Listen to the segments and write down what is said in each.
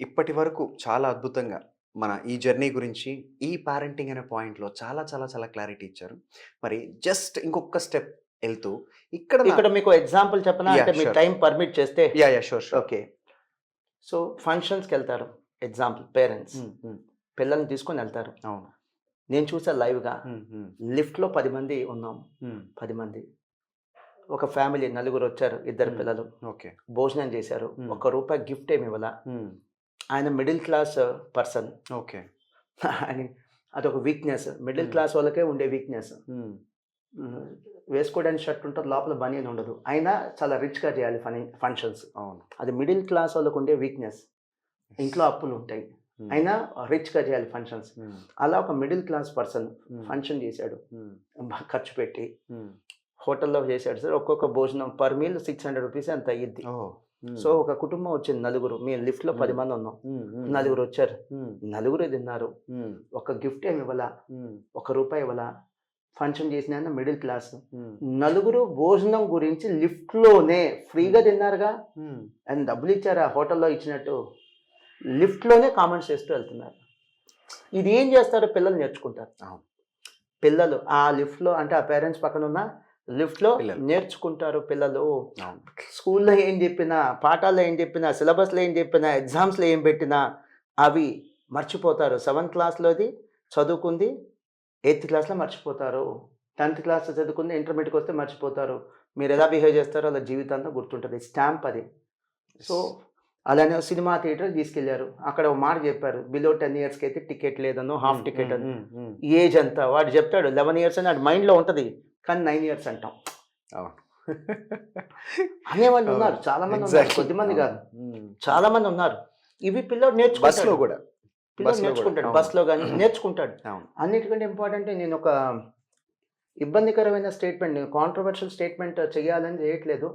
ఇప్పటి వరకు చాలా అద్భుతంగా మన ఈ జర్నీ గురించి, ఈ పేరెంటింగ్ అనే పాయింట్‌లో చాలా, చాలా, చాలా క్లారిటీ ఇచ్చారు. మరి జస్ట్ ఇంకొక స్టెప్ ఎళ్తూ ఇక్కడ ఇక్కడ మీకు ఎగ్జాంపుల్ చెప్పనా? అంటే మీ షూర్. టైం పర్మిట్ చేస్తే. షూర్. షూర్. ఓకే. సో, ఫంక్షన్స్‌కెళ్తారు. Example parents. హ్మ్. హ్మ్. పిల్లల్ని తీసుకొనెళ్తారు. అవును. నేను చూసా లైవ్‌గా. హ్మ్. హ్మ్. లిఫ్ట్‌లో 10 మంది ఉన్నాం. హ్మ్. 10 మంది. ఒక ఫ్యామిలీ నలుగురొచ్చారు. ఇద్దరు హ్మ్. పిల్లలు. ఓకే. భోజనం చేశారు. హ్మ్. ఒక్క రూపాయి గిఫ్ట్ ఏమి ఇవ్వలా. హ్మ్. ఆయన మిడిల్ క్లాస్ పర్సన్. ఓకే. అని అదొక వీక్‌నెస్. మిడిల్ హ్మ్. క్లాస్ వాళ్ళకే ఉండే వీక్‌నెస్. హ్మ్. హ్మ్. వేసుకోవడానికి షర్ట్ ఉంటది. లోపల బనియన్ ఉండదు. అయినా చాలా రిచ్‌గా చేయాలి ఫంక్షన్స్. అవును. అది మిడిల్ క్లాస్ వాళ్ళకు ఉండే వీక్‌నెస్. ఇంట్లో అప్పులుంటాయి. హ్మ్. అయినా రిచ్‌గా చేయాలి ఫంక్షన్స్. హ్మ్. అలా ఒక మిడిల్ క్లాస్ పర్సన్ హ్మ్. ఫంక్షన్ చేశాడు. హ్మ్. ఖర్చు పెట్టి హ్మ్. హోటల్‌లో చేశాడు సార్. ఒక్కొక్క భోజనం పర్ మీల్ రూ. 600 ఎంత అయ్యిద్ది. ఓహ్! హ్మ్. సో, ఒక కుటుంబం వచ్చింది నలుగురు. మేము లిఫ్ట్‌లో 10 హ్మ్. మంది ఉన్నాం. హ్మ్. హ్మ్. నలుగురొచ్చారు. హ్మ్. నలుగురే తిన్నారు. హ్మ్. ఒక గిఫ్ట్ ఏమి ఇవ్వలా. హ్మ్. రూపాయి ఇవ్వలా. ఫంక్షన్ చేసిన ఆయన మిడిల్ క్లాస్. హ్మ్. నలుగురు భోజనం గురించి లిఫ్ట్‌లోనే ఫ్రీగా హ్మ్. తిన్నారుగా. హ్మ్. ఆయన డబ్బులిచ్చారా హోటల్‌లో ఇచ్చినట్టు? లిఫ్ట్‌లోనే కామెంట్స్ చేస్తూ వెళ్తున్నారు. ఇది ఏం చేస్తారో పిల్లలు నేర్చుకుంటారు. అవును. పిల్లలు ఆ లిఫ్ట్‌లో అంటే ఆ పేరెంట్స్ పక్కనున్న లిఫ్ట్‌లో పిల్లలు. నేర్చుకుంటారు పిల్లలు. అవును. స్కూల్‌లో ఏం చెప్పినా, పాఠాల్లో ఏం చెప్పినా, సిలబస్‌లో ఏం చెప్పినా, ఎగ్జామ్స్‌లో ఏం పెట్టినా అవి మర్చిపోతారు. సెవెంత్ క్లాస్‌లోది చదువుకుంది, ఎయిత్ క్లాస్‌లో మర్చిపోతారు. 10థ్ క్లాస్‌లో చదువుకుంది ఇంటర్మీడియేట్‌కి వస్తే మర్చిపోతారు. మీరెలా బిహేవ్ చేస్తారో అలా జీవితాంతం గుర్తుంటది. స్టాంప్ అది. So, yes. అలానే సినిమా థియేటర్‌కి తీసుకెళ్లారు. అక్కడ ఒక మాట చెప్పారు. బిలో 10 ఇయర్స్‌కి అయితే టికెట్ లేదనో, హాఫ్ హ్మ్. టికెట్ హ్మ్. అని. హ్మ్. హ్మ్. ఏజ్ ఎంత? వాడు చెప్తాడు 11 ఇయర్స్ అని ఆడి మైండ్‌లో ఉంటది. కానీ 9 ఇయర్స్ అంటాం. అవును. అనేవాళ్ళున్నారు. అవును. చాలా మందున్నారు. ఎగ్జాక్ట్‌లీ. కొద్దిమంది అవును. గాదు. హ్మ్. చాలా మందున్నారు. ఇవి పిల్లోడు బస్‌లో నేర్చుకుంటాడు. గూడా. పిల్లోడు బస్‌లో గూడా. నేర్చుకుంటాడు. అవును. బస్‌లో గాని నేర్చుకుంటాడు. అవును. అన్నిటికంటే ఇంపార్టెంట్ నేనొక ఇబ్బందికరమైన స్టేట్మెంట్, నేను కాంట్రోవర్షియల్ స్టేట్మెంట్ చేయాలని చేయట్లేదు.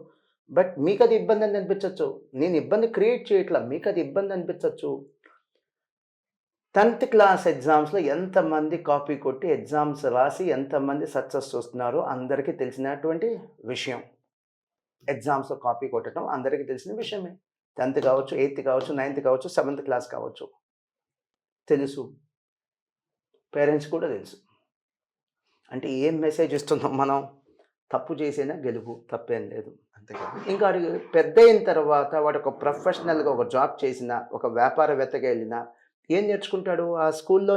బట్ మీకది ఇబ్బందని అనిపించొచ్చు. నేను ఇబ్బంది క్రియేట్ చేయట్లా. మీకది ఇబ్బంది అనిపించొచ్చు. 10థ్ క్లాస్ ఎగ్జామ్స్‌లో ఎంతమంది కాపీ కొట్టి ఎగ్జామ్స్ రాసి ఎంతమంది సక్సెస్ వస్తున్నారో అందరికీ తెలిసినటువంటి విషయం. ఎగ్జామ్స్‌లో కాపీ కొట్టడం అందరికీ తెలిసిన విషయమే. 10థ్ కావచ్చు, 8థ్ కావచ్చు, 9థ్ కావచ్చు, 7థ్ క్లాస్ కావచ్చు. తెలుసు. పేరెంట్స్ కూడా తెలుసు. అంటే ఏం మెసేజ్ ఇస్తున్నాం మనం? తప్పు చేసినా గెలుపు. తప్పేం లేదు. అంతే కదా! ఇంకా ఆడు పెద్దయిన తర్వాత వాడొక ప్రొఫెషనల్‌గా ఒక జాబ్ చేసినా, ఒక వ్యాపారవేత్తగా ఎళ్ళినా ఏం నేర్చుకుంటాడు? ఆ స్కూల్‌లో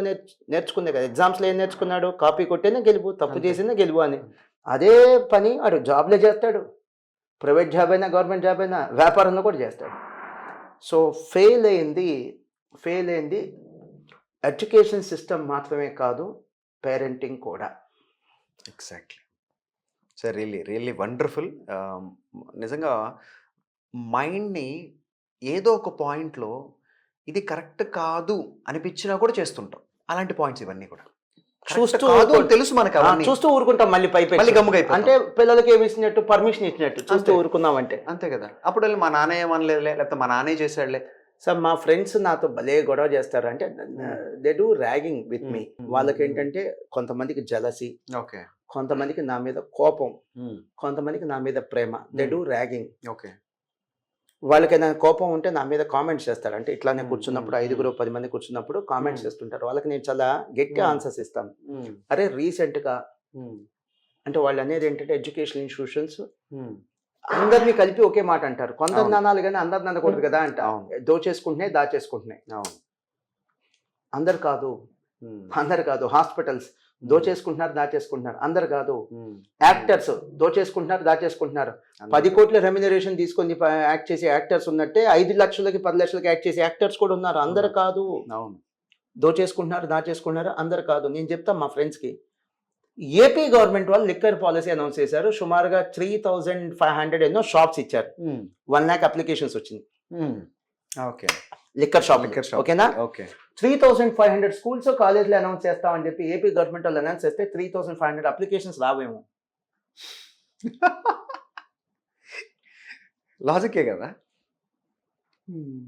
నేర్చుకుందే కదా! ఎగ్జామ్స్‌లో ఏం నేర్చుకున్నాడు? కాపీ కొట్టేనే గెలుపు, తప్పు అంతే. చేసినా గెలువు అని. అదే పని ఆడు జాబ్‌లో చేస్తాడు. ప్రైవేట్ జాబ్ అయినా, గవర్నమెంట్ జాబ్ అయినా, వ్యాపారంలో కూడా చేస్తాడు. సో, ఫెయిల్ అయింది ఎడ్యుకేషన్ సిస్టమ్ మాత్రమే కాదు, పేరెంటింగ్ కూడా. ఎగ్జాక్ట్‌లీ. So, really wonderful. నిజంగా మైండ్‌ని ఏదో ఒక పాయింట్‌లో ఇది కరెక్ట్ కాదు అనిపించినా కూడా చేస్తుంటాం. అలాంటి పాయింట్స్ ఇవన్నీ కూడా. కరెక్ట్ చూస్తూ కాదు ఊరుకో అని తెలుసు మనకవన్నీ. చూస్తూ ఊరుకుంటాం మళ్ళీ మళ్ళీ పైపెచ్చు. గమ్ముగైపోతాం. అంటే పిల్లలకి ఏమి ఇచ్చినట్టు పర్మిషన్ ఇచ్చినట్టు చూస్తూ అంతే. ఊరుకున్నామంటే. అంతే కదా! అప్పుడెళ్ళి మా నాన్న ఏమనలేదులే, లేకపోతే మా నాన్నే చేసాడులే. సార్ మా ఫ్రెండ్స్ నాతో భలే గొడవ చేస్తారు. అంటే హ్మ్. దే డూ ర్యాగింగ్ విత్ హ్మ్. మీ. హ్మ్. హ్మ్. హ్మ్. వాళ్ళకేంటంటే కొంతమందికి జెలసీ, ఓకే. కొంతమందికి నా మీద కోపం, హ్మ్. కొంతమందికి నా మీద ప్రేమ. దే హ్మ్. Do ragging. ఓకే. వాళ్ళకేదైనా కోపం ఉంటే నా మీద కామెంట్స్ చేస్తారు. అంటే ఇట్లానే హ్మ్. హ్మ్. కూర్చున్నప్పుడు హ్మ్. ఐదుగురు, 10 మంది కూర్చున్నప్పుడు కామెంట్స్ హ్మ్. చేస్తుంటారు. వాళ్ళకి నేను చాలా గట్టి హ్మ్. ఆన్సర్స్ ఇస్తాను. హ్మ్. అరే! రీసెంట్‌గా హ్మ్. అంటే వాళ్ళనేదేంటంటే ఎడ్యుకేషనల్ ఇన్‌స్టిట్యూషన్స్ హ్మ్. అందరిని కలిపి ఒకే మాట అంటారు. కొందరిని అవును. అనాలి గాని అందరిని అనకూడదు కదా! అంట. అవును. దోచేసుకుంటున్నాయి, దాచేసుకుంటున్నాయి. అవును. అందరు కాదు. హ్మ్. అందరు కాదు. హాస్పిటల్స్ హ్మ్. దోచేసుకుంటున్నారు, దాచేసుకుంటున్నారు. అందరు కాదు. హ్మ్. హ్మ్. యాక్టర్స్ దోచేసుకుంటున్నారు, దాచేసుకుంటున్నారు. అందరూ 10,00,00,000 రెమ్యునరేషన్ తీసుకొని యాక్ట్ చేసే యాక్టర్స్ ఉన్నట్టే 5,00,000కి, 10,00,000కి యాక్ట్ చేసే యాక్టర్స్ కూడా ఉన్నారు. అందరు ఉన్నారు. కాదు. అవును. దోచేసుకుంటున్నారు, దాచేసుకుంటున్నారు. అందరు కాదు. నేను చెప్తా మా ఫ్రెండ్స్‌కి. ఏపీ గవర్నమెంట్ వాళ్ళు లిక్కర్ పాలిసీ అనౌన్స్ చేశారు. సుమారుగా 3,500 ఎన్నో షాప్స్ ఇచ్చారు. హ్మ్. 1,00,000 అప్లికేషన్స్ వచ్చింది. హ్మ్. ఓకే. లిక్కర్ షాపులు. Liquor shop. ఓకేనా? ఓకే. 3,500 స్కూల్స్, కాలేజ్‌లు అనౌన్స్ చేస్తామని చెప్పి ఏపీ గవర్నమెంట్ వాళ్ళు అనౌన్స్ చేస్తే 3,500 అప్లికేషన్స్ రావేమో. లాజికే గదా! హ్మ్.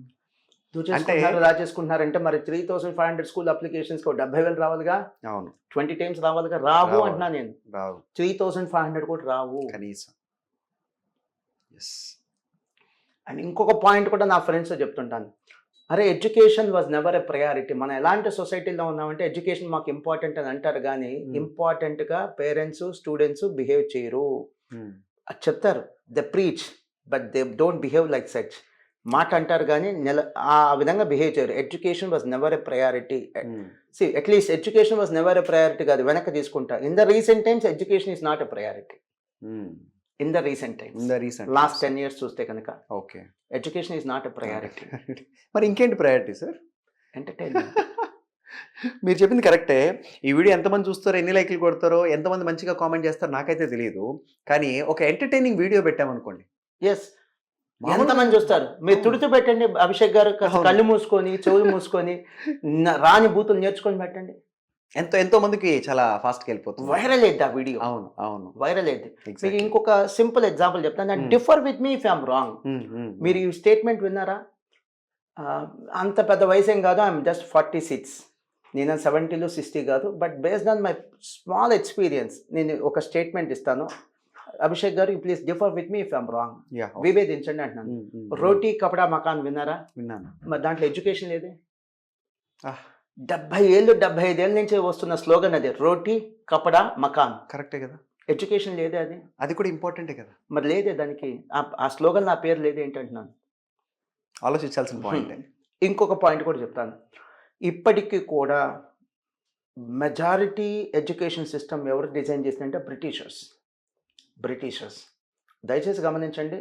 అంటే దోచేసుకుంటున్నారు, దాచేసుకుంటున్నారంటే మరి 3,500 స్కూల్ అప్లికేషన్స్‌కి ఓ 70,000 రావాలిగా. అవును. 20 టైమ్స్ రావాలిగా. రావు రావాలి. అంటున్నా నేను. రావు. 3,500 కూడా రావు. కనీసం. యెస్. అండ్ ఇంకొక పాయింట్ కూడా నా ఫ్రెండ్స్‌తో చెప్తుంటాను. అరే education was never a priority. మనం ఎలాంటి సొసైటీలో ఉన్నామంటే ఎడ్యుకేషన్ మాకు ఇంపార్టెంట్ అని అంటారు కానీ ఇంపార్టెంట్గా పేరెంట్స్ స్టూడెంట్స్ బిహేవ్ చేయరు. అది చెప్తారు, they preach but they don't behave like such. మాట అంటారు కానీ ఆ విధంగా బిహేవ్ చేయరు. Education was never a priority. C at least education was never a priority కాదు, వెనక్కి తీసుకుంటా. In the recent times education is not a priority. In the recent times last 10 years చూస్తే కనుక okay, education is not a priority. మరి ఇంకేంటి priority sir? Entertainment. మీరు చెప్పింది కరెక్టే. ఈ వీడియో ఎంతమంది చూస్తారో, ఎన్ని లైక్లు కొడతారో, ఎంతమంది మంచిగా కామెంట్ చేస్తారో నాకైతే తెలియదు. కానీ ఒక ఎంటర్టైనింగ్ వీడియో పెట్టామనుకోండి, ఎస్, ఎంతమంది చూస్తారు? మీరు తుడుతూ పెట్టండి అభిషేక్ గారు, కళ్ళు మూసుకొని చెవులు మూసుకొని రాని బూతులు నేర్చుకొని పెట్టండి. ఎంతో మందికి చాలా ఫాస్ట్గా వెళ్ళిపోతుంది. వైరల్ అయింది ఆ వీడియో. అవును అవును, వైరల్ అయింది. మీకు ఇంకొక సింపుల్ ఎగ్జాంపుల్ చెప్తాను. Differ with me if I'm wrong. మీరు ఈ స్టేట్మెంట్ విన్నారా? అంత పెద్ద వయసు ఏం కాదు, ఐఎమ్ జస్ట్ 46. నేను 70 60 కాదు. But based on my small experience నేను ఒక స్టేట్మెంట్ ఇస్తాను. అభిషేక్ గారు please differ with me if I'm wrong. విభేదించండి అంటున్నాను. రోటీ కపడా మకాన్ విన్నారా? విన్నాను. మరి దాంట్లో ఎడ్యుకేషన్ లేదే. 70 ఏళ్ళు 75 ఏళ్ళ నుంచి వస్తున్న స్లోగన్ అది, రోటీ కపడా మకాన్. కరెక్టే కదా. ఎడ్యుకేషన్ లేదే అది. అది కూడా ఇంపార్టెంటే కదా. మరి లేదే దానికి, ఆ స్లోగన్ నా పేరు లేదే ఏంటంటున్నాను. ఆలోచించాల్సిన పాయింట్. ఇంకొక పాయింట్ కూడా చెప్తాను. ఇప్పటికీ కూడా మెజారిటీ ఎడ్యుకేషన్ సిస్టమ్ ఎవరు డిజైన్ చేసిందంటే బ్రిటిషర్స్. దయచేసి గమనించండి,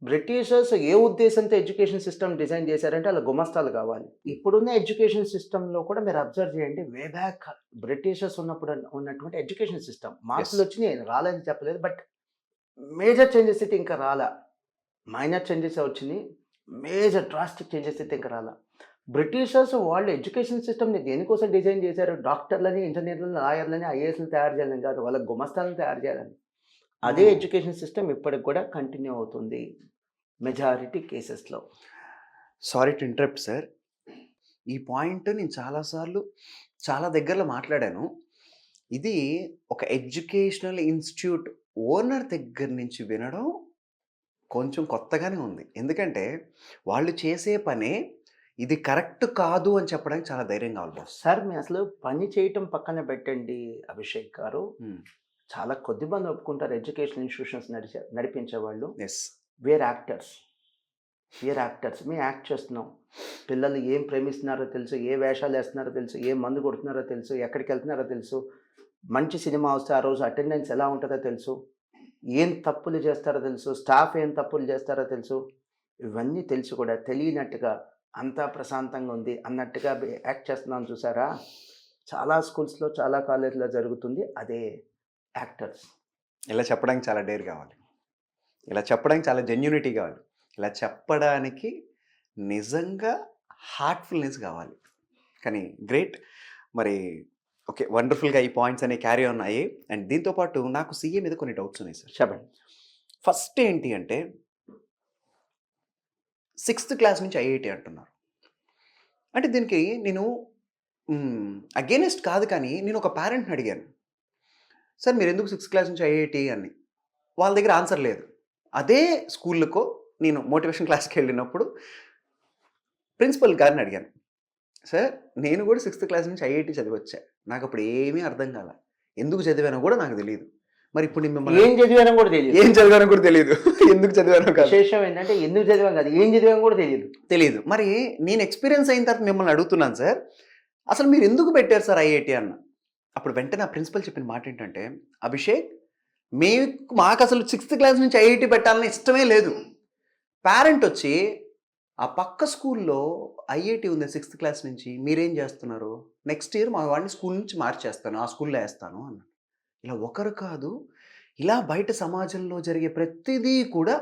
బ్రిటిషర్స్ ఏ ఉద్దేశంతో ఎడ్యుకేషన్ సిస్టమ్ డిజైన్ చేశారంటే వాళ్ళ గుమస్తాలు కావాలి. ఇప్పుడున్న ఎడ్యుకేషన్ సిస్టంలో కూడా మీరు అబ్జర్వ్ చేయండి, వే బ్యాక్ బ్రిటిషర్స్ ఉన్నప్పుడు ఉన్నటువంటి ఎడ్యుకేషన్ సిస్టమ్ మార్పులు వచ్చినాయి, రాలేదని చెప్పలేదు. బట్ మేజర్ చేంజెస్ అయితే ఇంకా రాలా. మైనర్ చేంజెస్ వచ్చినాయి, మేజర్ డ్రాస్టిక్ చేంజెస్ అయితే ఇంకా రాలా. బ్రిటిషర్స్ వాళ్ళు ఎడ్యుకేషన్ సిస్టమ్ని దేనికోసం డిజైన్ చేశారు? డాక్టర్లని, ఇంజనీర్లని, లాయర్లని, ఐఏఎస్ని తయారు చేయాలని కాదు, వాళ్ళ గుమస్తాలను తయారు చేయాలని. అదే ఎడ్యుకేషన్ సిస్టమ్ ఇప్పటికి కూడా కంటిన్యూ అవుతుంది మెజారిటీ కేసెస్లో. Sorry to interrupt sir. ఈ పాయింట్ నేను చాలాసార్లు చాలా దగ్గరలో మాట్లాడాను. ఇది ఒక ఎడ్యుకేషనల్ ఇన్స్టిట్యూట్ ఓనర్ దగ్గర నుంచి వినడం కొంచెం కొత్తగానే ఉంది. ఎందుకంటే వాళ్ళు చేసే పనే ఇది కరెక్ట్ కాదు అని చెప్పడానికి చాలా ధైర్యం కావాలి బాస్. సార్ మీ అసలు పని చేయటం పక్కన పెట్టండి అభిషేక్ గారు, చాలా కొద్ది మంది ఒప్పుకుంటారు ఎడ్యుకేషన్ ఇన్స్టిట్యూషన్స్ నడిపించే వాళ్ళు. Yes, we're actors. మేము యాక్ట్ చేస్తున్నాం. పిల్లలు ఏం ప్రేమిస్తున్నారో తెలుసు, ఏ వేషాలు వేస్తున్నారో తెలుసు, ఏ మందు కొడుతున్నారో తెలుసు, ఎక్కడికి వెళ్తున్నారో తెలుసు, మంచి సినిమా వస్తే ఆ రోజు అటెండెన్స్ ఎలా ఉంటుందో తెలుసు, ఏం తప్పులు చేస్తారో తెలుసు, స్టాఫ్ ఏం తప్పులు చేస్తారో తెలుసు. ఇవన్నీ తెలుసు కూడా తెలియనట్టుగా అంతా ప్రశాంతంగా ఉంది అన్నట్టుగా యాక్ట్ చేస్తున్నాం చూసారా? చాలా స్కూల్స్లో, చాలా కాలేజీలో జరుగుతుంది అదే. యాక్టర్స్. ఇలా చెప్పడానికి చాలా డేర్ కావాలి, ఇలా చెప్పడానికి చాలా జెన్యూనిటీ కావాలి, ఇలా చెప్పడానికి నిజంగా హార్ట్ఫుల్నెస్ కావాలి. కానీ గ్రేట్. మరి ఓకే, వండర్ఫుల్గా ఈ పాయింట్స్ అనేవి క్యారీ ఆన్ అయ్యాయి. అండ్ దీంతోపాటు నాకు సీఏ మీద కొన్ని డౌట్స్ ఉన్నాయి సార్. చెప్పండి. ఫస్ట్ ఏంటి అంటే 6th క్లాస్ నుంచి ఐఐటి అంటున్నారు. అంటే దీనికి నేను అగేనెస్ట్ కాదు, కానీ నేను ఒక పేరెంట్ని అడిగాను, సార్ మీరు ఎందుకు 6th క్లాస్ నుంచి ఐఐటి అని. వాళ్ళ దగ్గర ఆన్సర్ లేదు. అదే స్కూల్కో నేను మోటివేషన్ క్లాస్కి వెళ్ళినప్పుడు ప్రిన్సిపల్ గారిని అడిగాను, సార్ నేను కూడా 6th క్లాస్ నుంచి ఐఐటి చదివచ్చా, నాకు అప్పుడు ఏమీ అర్థం కాల, ఎందుకు చదివానో కూడా నాకు తెలియదు. మరి ఇప్పుడు మిమ్మల్ని ఏం చదివానో కూడా తెలియదు, ఎందుకు చదివానో కాదు. విశేషం ఏంటంటే ఎందుకు చదివాను కాదు, ఏం చదివాను కూడా తెలియదు. మరి నేను ఎక్స్పీరియన్స్ అయిన తర్వాత మిమ్మల్ని అడుగుతున్నాను, సార్ అసలు మీరు ఎందుకు పెట్టారు సార్ ఐఐటి అన్న. అప్పుడు వెంటనే ఆ ప్రిన్సిపల్ చెప్పిన మాట ఏంటంటే, అభిషేక్ మాకు అసలు 6th క్లాస్ నుంచి ఐఐటి పెట్టాలని ఇష్టమే లేదు. పేరెంట్ వచ్చి ఆ పక్క స్కూల్లో ఐఐటి ఉంది 6th క్లాస్ నుంచి, మీరేం చేస్తున్నారు, నెక్స్ట్ ఇయర్ మా వాడిని స్కూల్ నుంచి మార్చేస్తాను, ఆ స్కూల్లో వేస్తాను అన్నాడు. ఇలా ఒకరు కాదు, ఇలా బయట సమాజంలో జరిగే ప్రతిదీ కూడా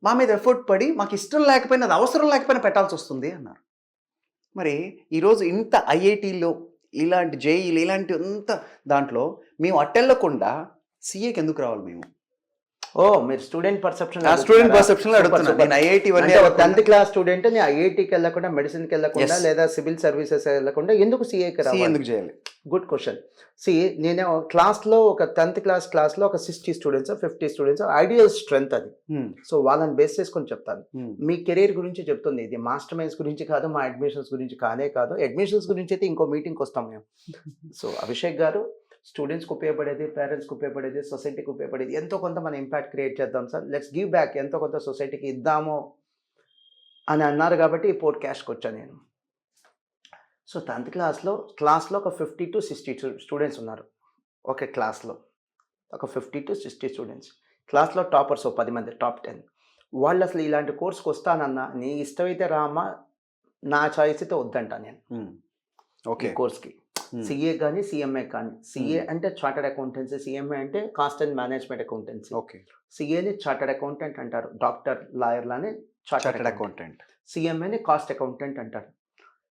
మా మీద ఎఫర్ట్ పడి మాకు ఇష్టం లేకపోయినా, అది అవసరం లేకపోయినా పెట్టాల్సి వస్తుంది అన్నారు. మరి ఈరోజు ఇంత ఐఐటీలో ఇలాంటి జేఈలు ఇలాంటి అంత దాంట్లో మేము అట్టెళ్ళకుండా సీఏకి ఎందుకు రావాలి మేము? మీరు స్టూడెంట్ పర్సెప్షన్ అడుగుతున్నాను. నేను ఐఐటి 10th క్లాస్ స్టూడెంట్ ని ఐఐటికి వెళ్ళకుండా, మెడిసిన్కి వెళ్ళకుండా, లేదా సివిల్ సర్వీసెస్ వెళ్ళకుండా ఎందుకు సీఏకి రావాలి, ఎందుకు చేయాలి? Good question. సి నేను క్లాస్లో ఒక 10th క్లాస్లో ఒక 60 స్టూడెంట్స్ 50 స్టూడెంట్స్ ఐడియల్ స్ట్రెంగ్త్ అది. సో వాళ్ళని బేస్ చేసుకొని చెప్తాను. మీ కెరీర్ గురించి చెప్తుంది, ఇది మాస్టర్ మైండ్స్ గురించి కాదు, మా అడ్మిషన్స్ గురించి కానే కాదు. అడ్మిషన్స్ గురించి అయితే ఇంకో మీటింగ్కి వస్తాం మేము. సో అభిషేక్ గారు, స్టూడెంట్స్కి ఉపయోగపడేది, పేరెంట్స్కి ఉపయోగపడేది, సొసైటీకి ఉపయోగపడేది ఎంతో కొంత మన ఇంపాక్ట్ క్రియేట్ చేద్దాం సార్. లెట్స్ గివ్ బ్యాక్, ఎంతో కొంత సొసైటీకి ఇద్దాము అని అన్నారు కాబట్టి ఈ పోడ్కాస్ట్కి వచ్చాను నేను. సో 10th క్లాస్లో ఒక 50 to 60 స్టూడెంట్స్ ఉన్నారు. ఒక క్లాస్లో ఒక 50 to 60 స్టూడెంట్స్. క్లాస్లో టాపర్స్ 10 మంది, టాప్ 10. వాళ్ళు అసలు ఇలాంటి కోర్స్కి వస్తానన్నా, నీ ఇష్టమైతే రామా, నా చాయిస్ అయితే వద్దంటా నేను ఓకే కోర్స్కి. సిఏ కానీ సిఎంఏ కానీ. సిఏ అంటే చార్టర్డ్ అకౌంటెన్సీ, సిఎంఏ అంటే cost and management accountancy. Okay. సిఏని చార్టర్డ్ అకౌంటెంట్ అంటారు, డాక్టర్ లాయర్ లానే చార్టర్డ్ అకౌంటెంట్. సిఎంఏని కాస్ట్ అకౌంటెంట్ అంటారు.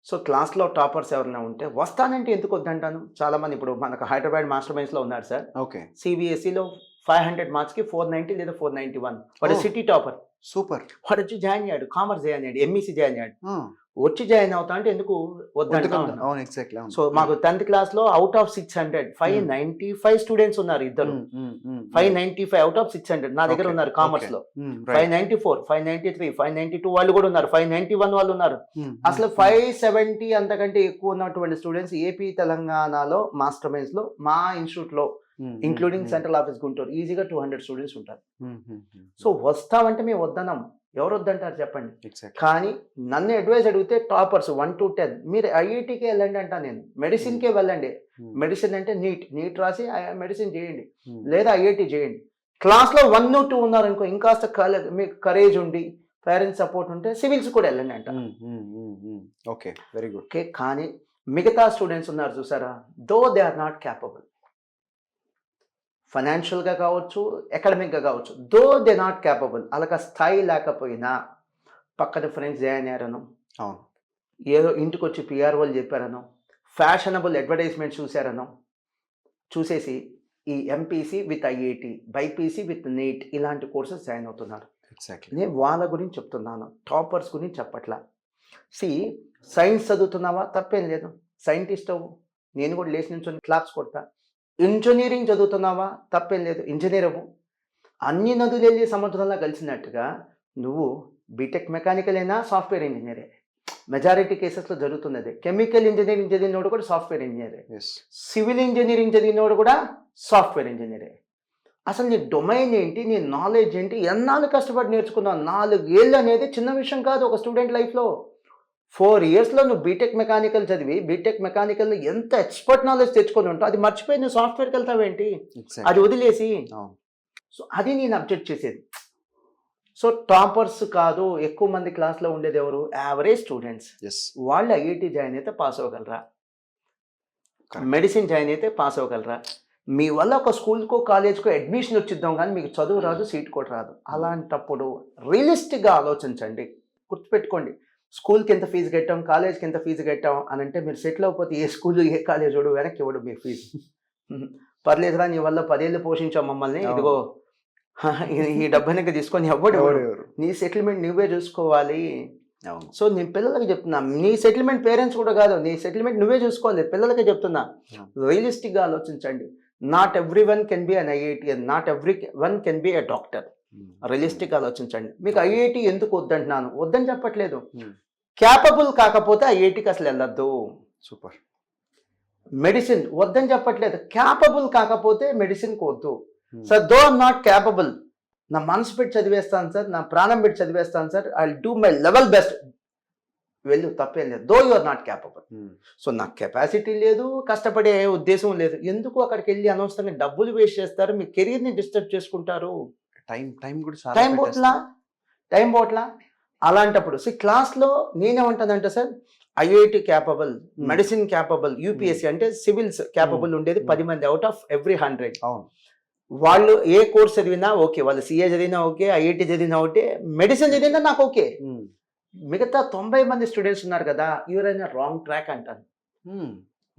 సో క్లాస్లో టాపర్స్ ఎవరైనా ఉంటే వస్తానంటే ఎందుకు వద్దంటాను. చాలామంది ఇప్పుడు మనకు హైదరాబాద్ మాస్టర్ మైండ్స్లో ఉన్నారు సార్. ఓకే. సిబిఎస్ఈలో 500 మార్క్స్కి 490 లేదా 491. వాడు సిటీ టాపర్. సూపర్. వాడు వచ్చి జాయిన్ అయ్యాడు, కామర్స్ జాయిన్ అయ్యాడు, ఎంఈసీ జాయిన్ అయ్యాడు. వచ్చి జాయిన్ అవుతా అంటే ఎందుకు వద్దంటాను. అవును, ఎగ్జాక్ట్లీ. సో మాకు 10th క్లాస్లో అవుట్ ఆఫ్ 600 595 స్టూడెంట్స్ ఉన్నారు. ఇద్దరు 595 అవుట్ ఆఫ్ 600 నా దగ్గర ఉన్నారు. కామర్స్ లో 594 593 592 వాళ్ళు కూడా ఉన్నారు. 591 వాళ్ళు ఉన్నారు. అసలు 570 అంతకంటే ఎక్కువ ఉన్నటువంటి స్టూడెంట్స్ ఏపీ తెలంగాణలో మాస్టర్ మైండ్స్ లో మా ఇన్స్టిట్యూట్ లో ఇంక్లూడింగ్ సెంట్రల్ ఆఫీస్ గుంటూరు ఈజీగా 200 స్టూడెంట్స్ ఉంటారు. సో వస్తామంటే మేము వద్దన్నాం. ఎవరు వద్దంటారు చెప్పండి. కానీ నన్ను అడ్వైస్ అడిగితే టాపర్స్ 1 to 10 మీరు ఐఐటికే వెళ్ళండి అంటా నేను. మెడిసిన్కే వెళ్ళండి. మెడిసిన్ అంటే నీట్ రాసి మెడిసిన్ చేయండి, లేదా ఐఐటి చేయండి. క్లాస్లో 1 to 2 ఉన్నారు అనుకో, ఇంకాస్త మీకు కరేజ్ ఉండి పేరెంట్స్ సపోర్ట్ ఉంటే సివిల్స్ కూడా వెళ్ళండి అంట. Okay, very good. ఓకే. కానీ మిగతా స్టూడెంట్స్ ఉన్నారు చూసారా, though they are not capable, ఫైనాన్షియల్గా కావచ్చు, అకాడమిక్గా కావచ్చు, దో దే నాట్ క్యాపబుల్. అలాగ స్థాయి లేకపోయినా పక్కన ఫ్రెండ్స్ జాయిన్ అయ్యారను, అవును, ఏదో ఇంటికి వచ్చి పిఆర్ వాళ్ళు చెప్పారను, ఫ్యాషనబుల్ అడ్వర్టైజ్మెంట్ చూశారను, చూసేసి ఈ MPC with IIT, BiPC with NEET ఇలాంటి కోర్సెస్ జాయిన్ అవుతున్నారు. నేను వాళ్ళ గురించి చెప్తున్నాను, టాపర్స్ గురించి చెప్పట్లా. సైన్స్ చదువుతున్నావా తప్పేం లేదు, సైంటిస్ట్ అవ్వు, నేను కూడా లేచి నుంచి క్లాప్స్ కొడతా. ఇంజనీరింగ్ చదువుతున్నావా తప్పేం లేదు, ఇంజనీర్ అవ్వు. అన్ని నదులు వెళ్ళి సముద్రంలో కలిసినట్టుగా నువ్వు బీటెక్ మెకానికల్ అయినా సాఫ్ట్వేర్ ఇంజనీరే. మెజారిటీ కేసెస్లో జరుగుతున్నది. కెమికల్ ఇంజనీరింగ్ చదివినోడు కూడా సాఫ్ట్వేర్ ఇంజనీరే, సివిల్ ఇంజనీరింగ్ చదివినోడు కూడా సాఫ్ట్వేర్ ఇంజనీరే. అసలు నీ డొమైన్ ఏంటి, నీ నాలెడ్జ్ ఏంటి, ఎన్నాళ్ళు కష్టపడి నేర్చుకున్నావు. 4 ఏళ్ళు అనేది చిన్న విషయం కాదు ఒక స్టూడెంట్ లైఫ్లో. 4 yearsలో నువ్వు బీటెక్ మెకానికల్ చదివి బీటెక్ మెకానికల్లో ఎంత ఎక్స్పర్ట్ నాలెడ్జ్ తెచ్చుకొని ఉంటావు, అది మర్చిపోయి నువ్వు సాఫ్ట్వేర్కి వెళ్తావేంటి, అది వదిలేసి. సో అది నేను అబ్జెక్ట్ చేసేది. సో టాపర్స్ కాదు, ఎక్కువ మంది క్లాస్లో ఉండేది ఎవరు, యావరేజ్ స్టూడెంట్స్. వాళ్ళు ఐఐటి జాయిన్ అయితే పాస్ అవ్వగలరా, మెడిసిన్ జాయిన్ అయితే పాస్ అవ్వగలరా. మీ వల్ల ఒక స్కూల్కో కాలేజ్కో అడ్మిషన్ వచ్చిద్దాం కానీ మీకు చదువు రాదు, సీట్ కూడా రాదు. అలాంటప్పుడు రియలిస్టిక్గా ఆలోచించండి. గుర్తుపెట్టుకోండి, స్కూల్కి ఎంత ఫీజు కట్టాం, కాలేజ్కి ఎంత ఫీజు కట్టాం అని అంటే మీరు సెటిల్ అయిపోతే ఏ స్కూల్ ఏ కాలేజ్ వాడు వెనక్కి ఇవ్వడు మీ ఫీజు. పర్లేదురా, నీ వల్ల 10 ఏళ్ళు పోషించాం మమ్మల్ని, ఇదిగో ఈ డబ్బునకి తీసుకొని ఎవ్వడు. నీ సెటిల్మెంట్ నువ్వే చూసుకోవాలి. సో నేను పిల్లలకి చెప్తున్నా, నీ సెటిల్మెంట్ పేరెంట్స్ కూడా కాదు, నీ సెటిల్మెంట్ నువ్వే చూసుకోవాలి. పిల్లలకి చెప్తున్నా, రియలిస్టిక్గా ఆలోచించండి. Not every one can be an ఐఐటిఎన్, not every one can be a doctor. Realistic ఆలోచించండి. మీకు ఐఐటి ఎందుకు వద్దంటున్నాను, వద్దని చెప్పట్లేదు. క్యాపబుల్ కాకపోతే ఐఐటికి అసలు వెళ్ళొద్దు. సూపర్. మెడిసిన్ వద్దని చెప్పట్లేదు, క్యాపబుల్ కాకపోతే మెడిసిన్కి వద్దు. Sir though I'm not capable, నా మనసు పెట్టి చదివేస్తాను సార్, నా ప్రాణం పెట్టి చదివేస్తాను sir, I will do my level best, వెళ్ళు, తప్పేం లేదు. Though you are not capable. So నాకు కెపాసిటీ లేదు, కష్టపడే ఉద్దేశం లేదు, ఎందుకు అక్కడికి వెళ్ళి అనవసరంగా డబ్బులు వేస్ట్ చేస్తారు, మీ కెరీర్ని డిస్టర్బ్ చేసుకుంటారు. టైం పోట్లా. అలాంటప్పుడు క్లాస్లో నేనేమంటానంటే sir, IIT capable, medicine capable, UPSC అంటే సివిల్స్ క్యాపబుల్ ఉండేది 10 మంది అవుట్ ఆఫ్ ఎవ్రీ 100. వాళ్ళు ఏ కోర్స్ చదివినా ఓకే, వాళ్ళు సిఏ చదివినా ఓకే, ఐఐటి చదివినా ఓకే, మెడిసిన్ చదివినా నాకు ఓకే. మిగతా 90 మంది స్టూడెంట్స్ ఉన్నారు కదా, ఎవరైనా రాంగ్ ట్రాక్ అంటాను,